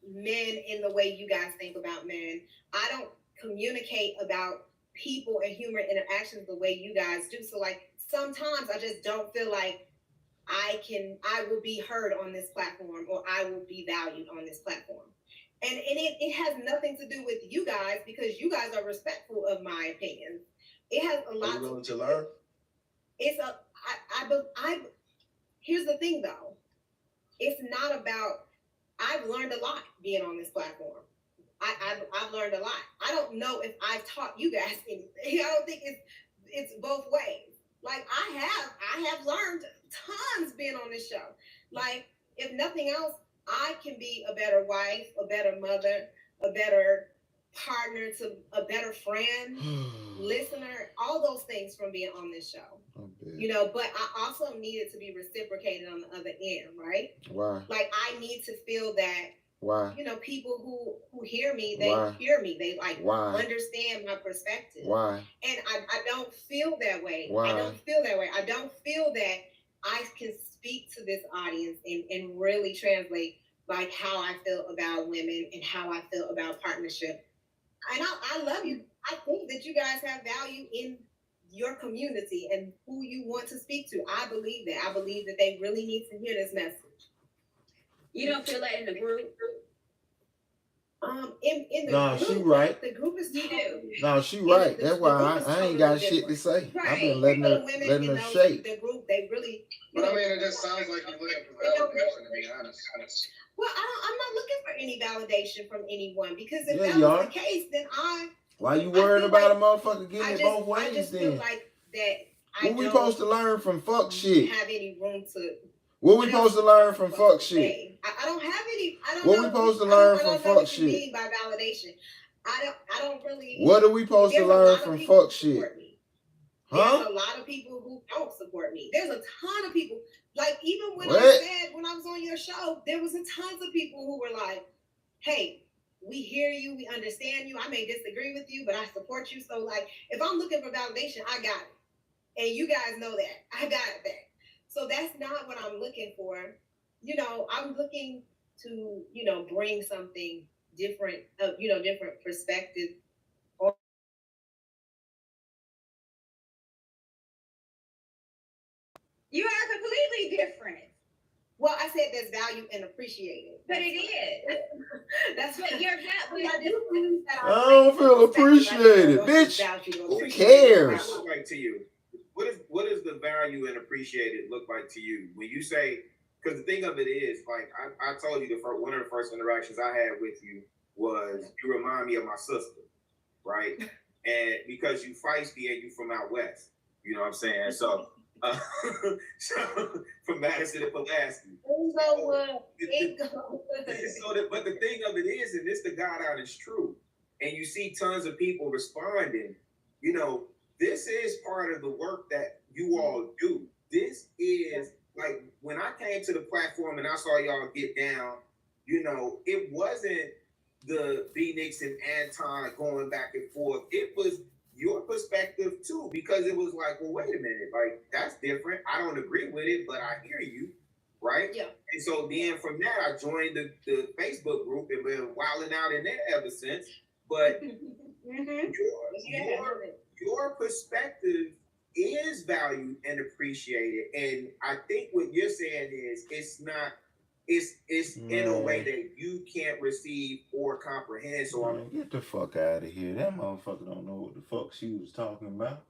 men in the way you guys think about men. I don't communicate about people and human interactions the way you guys do. So like sometimes I just don't feel like I will be heard on this platform or I will be valued on this platform. And it has nothing to do with you guys because you guys are respectful of my opinion. It has a lot to learn. Here's the thing though. It's not about, I've learned a lot being on this platform. I've learned a lot. I don't know if I've taught you guys anything. I don't think it's both ways. Like I have learned tons being on this show. Like if nothing else, I can be a better wife, a better mother, a better partner, to a better friend, listener, all those things from being on this show. You know, but I also need it to be reciprocated on the other end, right? Why? Like I need to feel that. Why? You know, people who hear me, they hear me. They like understand my perspective. Why? And I don't feel that way. Why? I don't feel that way. I don't feel that I can speak to this audience and really translate like how I feel about women and how I feel about partnership. And I love you. I think that you guys have value in your community and who you want to speak to. I believe that. I believe that they really need to hear this message. You don't feel that in the group? In the No, group, she right. The group is You do. No, she right. That's why I ain't got shit to say. Right. I've been letting her shake. The group, they really. But I mean, it just sounds like you're looking for validation, to be honest. Well, I'm not looking for any validation from anyone because if Yeah, that you was are. the case, then Why you worried about a motherfucker getting it both I ways just then? feel like that. What we supposed to learn from fuck shit? Have any room to? What we supposed to learn from fuck shit? I don't have any. I don't What know. we supposed to learn from I don't know fuck what you shit? mean by validation. I don't really. What are we supposed to There's a learn lot of from people fuck who shit? support me. Huh? There's a lot of people who don't support me. There's a ton of people. Like even when What? when I was on your show, there was a tons of people who were like, "Hey, we hear you, we understand you. I may disagree with you, but I support you." So like, if I'm looking for validation, I got it, and you guys know that I got it back. So that's not what I'm looking for. You know, I'm looking to bring something different, different perspective. You are completely different. Well, I said there's value and appreciated. But it is. That's But what you're not. I don't feel appreciated, bitch. Who cares? What look like to you? What does the value and appreciated look like to you when you say? Because the thing of it is, like I told you, one of the first interactions I had with you was you remind me of my sister, right? And because you feisty and you from out west, you know what I'm saying? So, from Madison to Pulaski. But the thing of it is, and this the God out is true, and you see tons of people responding. You know, this is part of the work that you all do. This is like when I came to the platform and I saw y'all get down. You know, it wasn't the Phoenix and Anton going back and forth. It was your perspective too, because it was like, well, wait a minute, like that's different. I don't agree with it, but I hear you, right? Yeah. And so then from that, I joined the Facebook group and been wilding out in there ever since. But your perspective is valued and appreciated, and I think what you're saying is it's not it's in a way that you can't receive or comprehend. So Man, get the fuck out of here. That motherfucker don't know what the fuck she was talking about.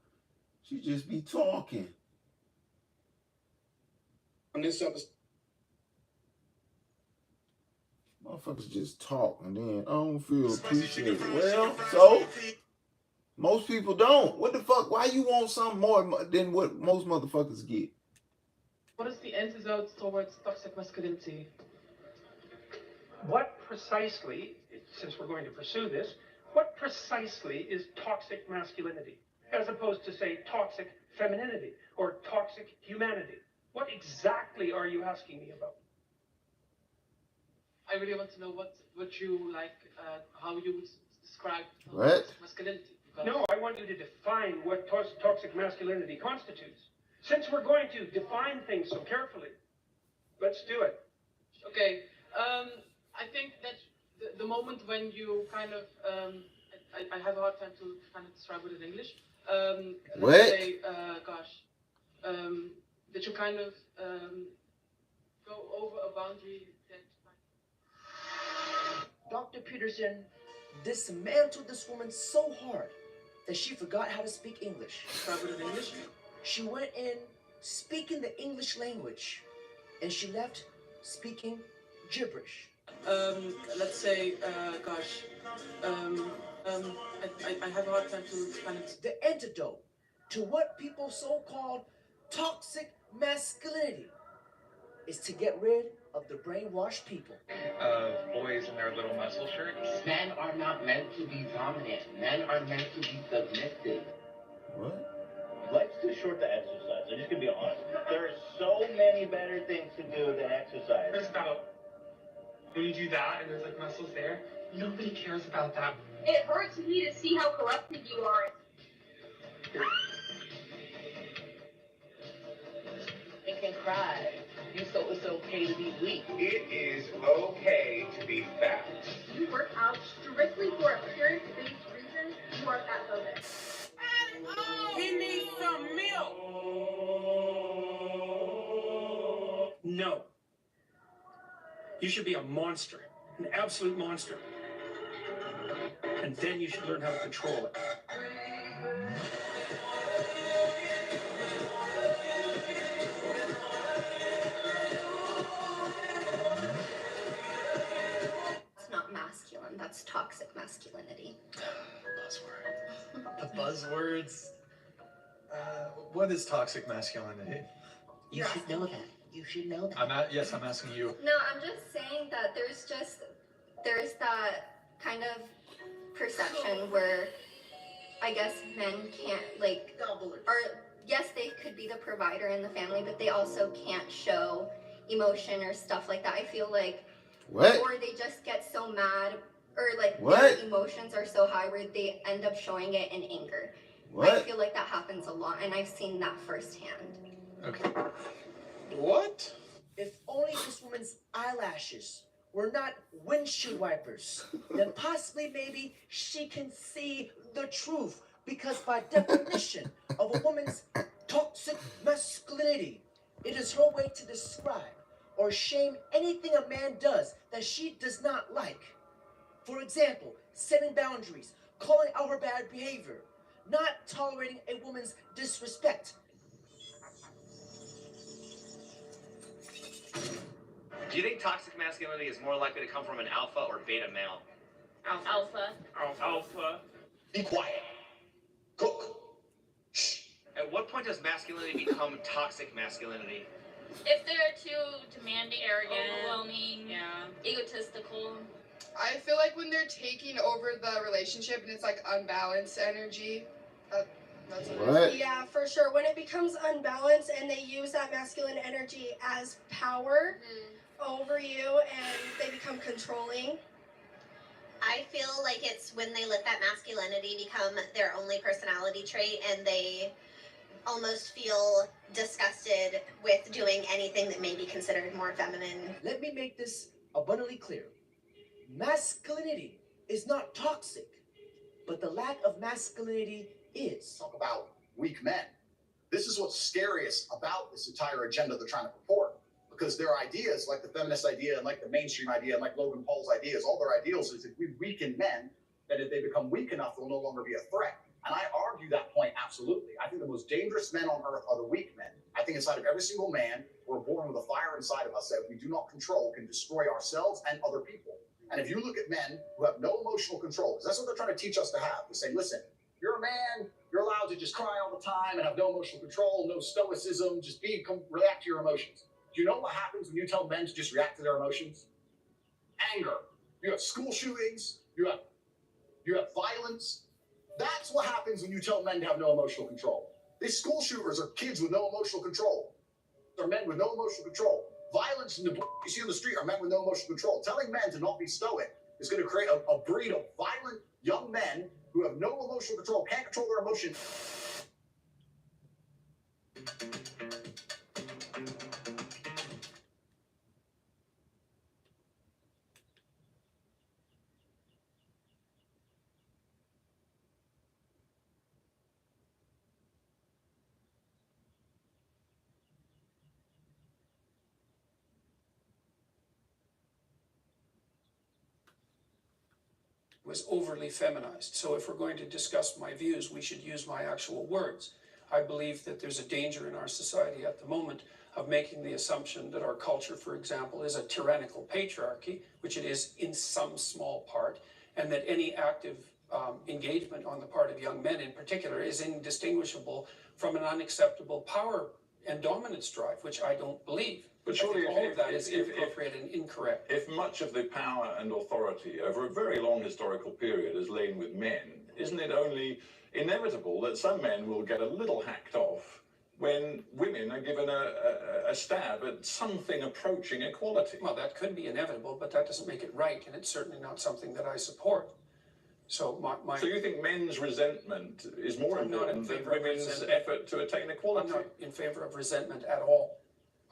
She just be talking. On this episode, Motherfuckers just talk and then I don't feel appreciated. Well, so most people don't. What the fuck? Why you want something more than what most motherfuckers get? What is the antidote towards toxic masculinity? What precisely, since we're going to pursue this, what precisely is toxic masculinity, as opposed to, say, toxic femininity or toxic humanity? What exactly are you asking me about? I really want to know what you like, how you would describe What? toxic masculinity. Because No, I want you to define what toxic masculinity constitutes. Since we're going to define things so carefully, let's do it. Okay, I think that the moment when you kind of, I have a hard time to kind of describe it in English. What? Let's say, that you kind of go over a boundary that. Dr. Peterson dismantled this woman so hard that she forgot how to speak English. Describe it in English. She went in speaking the English language, and she left speaking gibberish. Let's say, I have a hard time to kind of. The antidote to what people so-called toxic masculinity is to get rid of the brainwashed people. Of boys in their little muscle shirts. Men are not meant to be dominant. Men are meant to be submissive. What? Life's too short to exercise. I'm just gonna be honest. There are so many better things to do than exercise. There's about when you do that and there's like muscles there, nobody cares about that. It hurts me to see how corrupted you are. You can cry. So it's okay to be weak. It is okay to be fat. You work out strictly for appearance-based reasons. You are fat phobic. He needs some milk. No. You should be a monster, an absolute monster. And then you should learn how to control it. That's not masculine, that's toxic masculinity. Buzzword. The buzzwords. What is toxic masculinity? You should know that. You should know that. Yes, I'm asking you. No, I'm just saying that there's that kind of perception where I guess men can't or yes, they could be the provider in the family, but they also can't show emotion or stuff like that. I feel like What? or they just get so mad or like What? their emotions are so high where they end up showing it in anger. I What? feel like that happens a lot and I've seen that firsthand. Okay. What? If only this woman's eyelashes were not windshield wipers, then possibly maybe she can see the truth. Because by definition of a woman's toxic masculinity, it is her way to describe or shame anything a man does that she does not like. For example, setting boundaries, calling out her bad behavior, not tolerating a woman's disrespect. Do you think toxic masculinity is more likely to come from an alpha or beta male? Alpha. Alpha. Be quiet. Cook. At what point does masculinity become toxic masculinity? If they're too demanding, arrogant, overwhelming, egotistical. I feel like when they're taking over the relationship and it's like unbalanced energy, that's what it is. Yeah, for sure. When it becomes unbalanced and they use that masculine energy as power over you and they become controlling. I feel like it's when they let that masculinity become their only personality trait and they almost feel disgusted with doing anything that may be considered more feminine. Let me make this abundantly clear. Masculinity is not toxic, but the lack of masculinity is. Talk about weak men. This is what's scariest about this entire agenda they're trying to purport. because their ideas, like the feminist idea and like the mainstream idea and like Logan Paul's ideas, all their ideals is if we weaken men, that if they become weak enough, they'll no longer be a threat. And I argue that point absolutely. I think the most dangerous men on earth are the weak men. I think inside of every single man, we're born with a fire inside of us that if we do not control can destroy ourselves and other people. And if you look at men who have no emotional control, because that's what they're trying to teach us to have, to say, listen, you're a man, you're allowed to just cry all the time and have no emotional control, no stoicism, just react to your emotions. Do you know what happens when you tell men to just react to their emotions? Anger. You have school shootings, you have violence. That's what happens when you tell men to have no emotional control. These school shooters are kids with no emotional control. They're men with no emotional control. Violence and the you see on the street are men with no emotional control. Telling men to not be stoic is going to create a breed of violent young men who have no emotional control, can't control their emotions. Was overly feminized. So if we're going to discuss my views, we should use my actual words. I believe that there's a danger in our society at the moment of making the assumption that our culture, for example, is a tyrannical patriarchy, which it is in some small part, and that any active engagement on the part of young men in particular is indistinguishable from an unacceptable power and dominance drive, which I don't believe. But surely all of that is inappropriate and incorrect. If much of the power and authority over a very long historical period has lain with men, isn't it only inevitable that some men will get a little hacked off when women are given a stab at something approaching equality? Well, that could be inevitable, but that doesn't make it right, and it's certainly not something that I support. So So you think men's resentment is more important than women's effort to attain equality? I'm not in favor of resentment at all.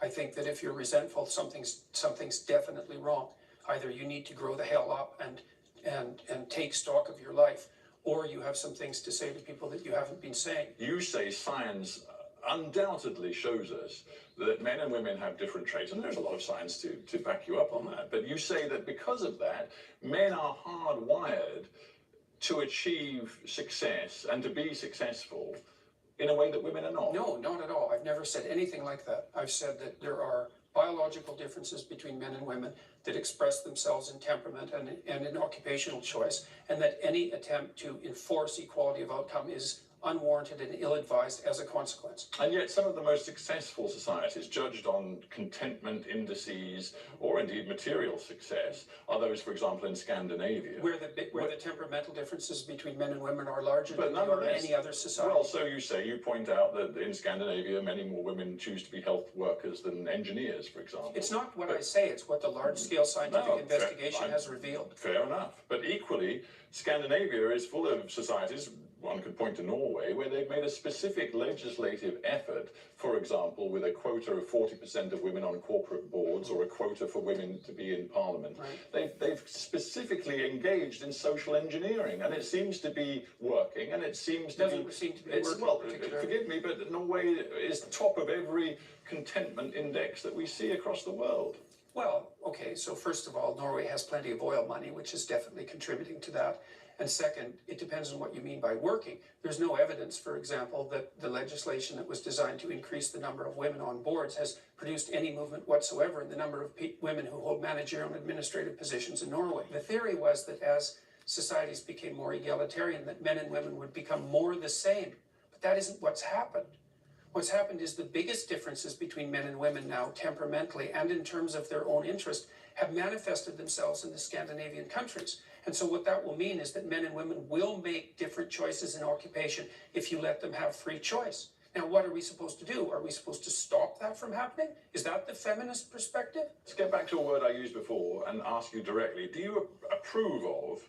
I think that if you're resentful, something's definitely wrong. Either you need to grow the hell up and take stock of your life, or you have some things to say to people that you haven't been saying. You say science undoubtedly shows us that men and women have different traits, and there's a lot of science to back you up on that. But you say that because of that, men are hardwired to achieve success and to be successful in a way that women are not. No, not at all. I've never said anything like that. I've said that there are biological differences between men and women that express themselves in temperament and in occupational choice, and that any attempt to enforce equality of outcome is unwarranted and ill-advised as a consequence. And yet some of the most successful societies, judged on contentment indices or indeed material success, are those, for example, in Scandinavia. Where the temperamental differences between men and women are larger than they are in any other society. Well, so you say, you point out that in Scandinavia, many more women choose to be health workers than engineers, for example. It's not what I say, it's what the large-scale scientific investigation has revealed. Fair enough. But equally, Scandinavia is full of societies, one could point to Norway, where they've made a specific legislative effort, for example, with a quota of 40% of women on corporate boards or a quota for women to be in parliament. Right. They've specifically engaged in social engineering, and it seems to be working, and it seems to be working. Well, forgive me, but Norway is top of every contentment index that we see across the world. Well, okay, so first of all, Norway has plenty of oil money, which is definitely contributing to that. And second, it depends on what you mean by working. There's no evidence, for example, that the legislation that was designed to increase the number of women on boards has produced any movement whatsoever in the number of women who hold managerial and administrative positions in Norway. The theory was that as societies became more egalitarian, that men and women would become more the same. But that isn't what's happened. What's happened is the biggest differences between men and women now, temperamentally and in terms of their own interest, have manifested themselves in the Scandinavian countries. And so what that will mean is that men and women will make different choices in occupation if you let them have free choice. Now, what are we supposed to do? Are we supposed to stop that from happening? Is that the feminist perspective? Let's get back to a word I used before and ask you directly. Do you approve of,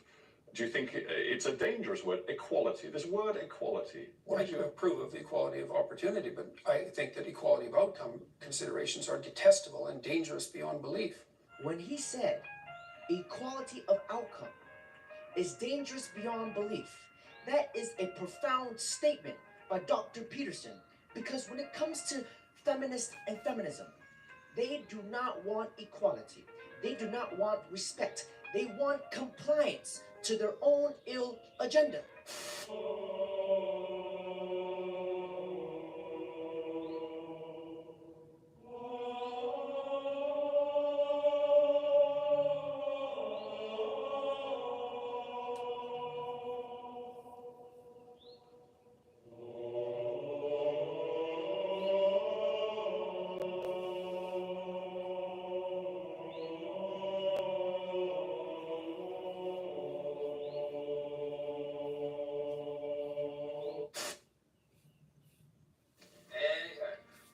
do you think it's a dangerous word, equality? This word equality. I do approve of equality of opportunity, but I think that equality of outcome considerations are detestable and dangerous beyond belief. When he said equality of outcome is dangerous beyond belief, that is a profound statement by Dr. Peterson, because when it comes to feminists and feminism, They do not want equality. They do not want respect. They want compliance to their own ill agenda.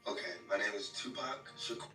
Okay, my name is Tupac Shakur.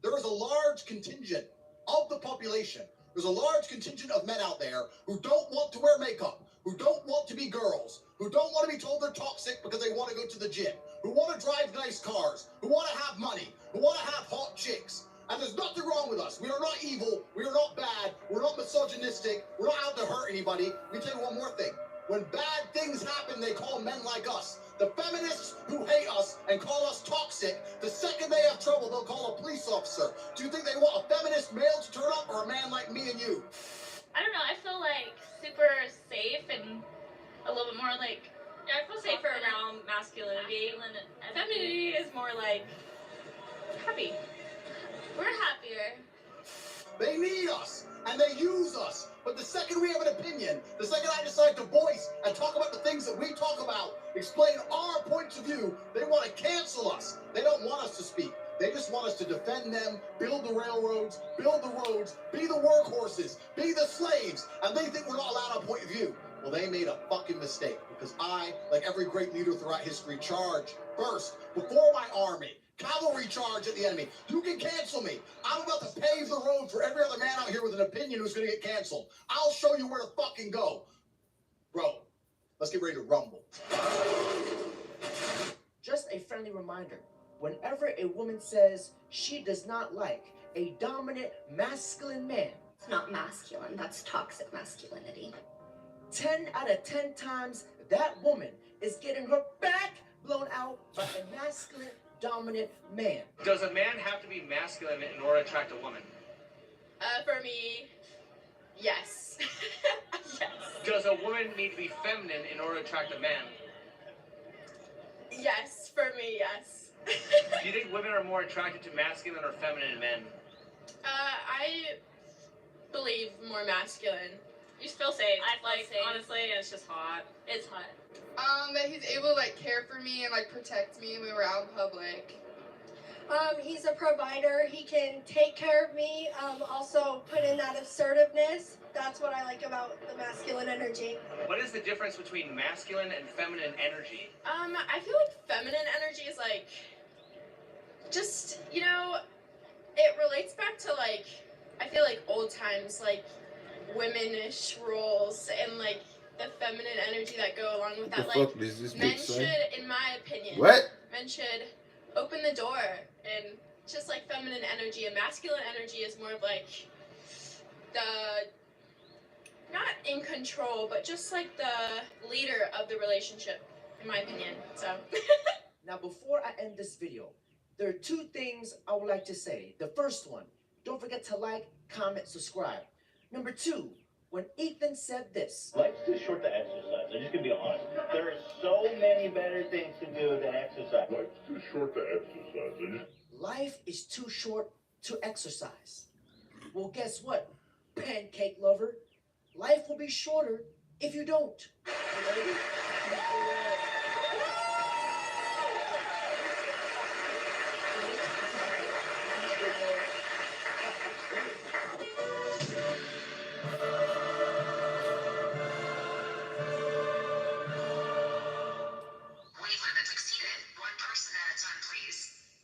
There is a large contingent of the population. There's a large contingent of men out there who don't want to wear makeup, who don't want to be girls, who don't want to be told they're toxic because they want to go to the gym, who want to drive nice cars, who want to have money, who want to have hot chicks. And there's nothing wrong with us. We are not evil. We are not bad. We're not misogynistic. We're not out to hurt anybody. Let me tell you one more thing. When bad things happen, they call men like us. The feminists who hate us and call us toxic, the second they have trouble, they'll call a police officer. Do you think they want a feminist male to turn up or a man like me and you? I don't know. I feel like super safe and a little bit more like. Yeah, I feel safer around masculinity. Femininity is more like happy. We're happier. They need us and they use us. But the second we have an opinion, the second I decide to voice and talk about the things that we talk about, explain our points of view, they want to cancel us. They don't want us to speak. They just want us to defend them, build the railroads, build the roads, be the workhorses, be the slaves, and they think we're not allowed our point of view. Well, they made a fucking mistake because I, like every great leader throughout history, charge first before my army. Cavalry charge at the enemy. You can cancel me. I'm about to pave the road for every other man out here with an opinion who's going to get canceled. I'll show you where to fucking go. Bro, let's get ready to rumble. Just a friendly reminder, whenever a woman says she does not like a dominant masculine man, It's not masculine, that's toxic masculinity. 10 out of 10 times that woman is getting her back blown out by a masculine dominant man. Does a man have to be masculine in order to attract a woman? For me, yes. Yes. Does a woman need to be feminine in order to attract a man? Yes, for me, yes. Do you think women are more attracted to masculine or feminine men? I believe more masculine. You just feel safe. I feel like, safe. honestly, it's just hot. It's hot. That he's able to like care for me and like protect me when we're out in public. He's a provider. He can take care of me. Also put in that assertiveness. That's what I like about the masculine energy. What is the difference between masculine and feminine energy? I feel like feminine energy is like, just, you know, it relates back to like, I feel like old times, like womenish roles and like the feminine energy that go along with that. The Like, fuck does this men bitch say? should, in my opinion, What? men should open the door and just like feminine energy, and masculine energy is more of like the, not in control, but just like the leader of the relationship, in my opinion. So. Now, before I end this video, there are two things I would like to say. The first one, don't forget to like, comment, subscribe. Number two, when Ethan said this, Life's too short to exercise. I'm just gonna be honest. There are so many better things to do than exercise. Life's too short to exercise. life is too short to exercise. Well, guess what, pancake lover? Life will be shorter if you don't.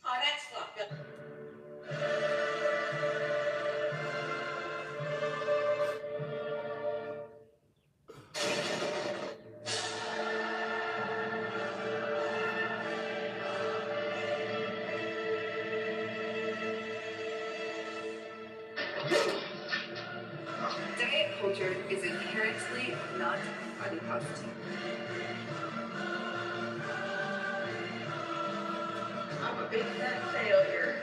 Oh, that's fucked up. Diet culture is inherently not body positive. I'm a big fat failure.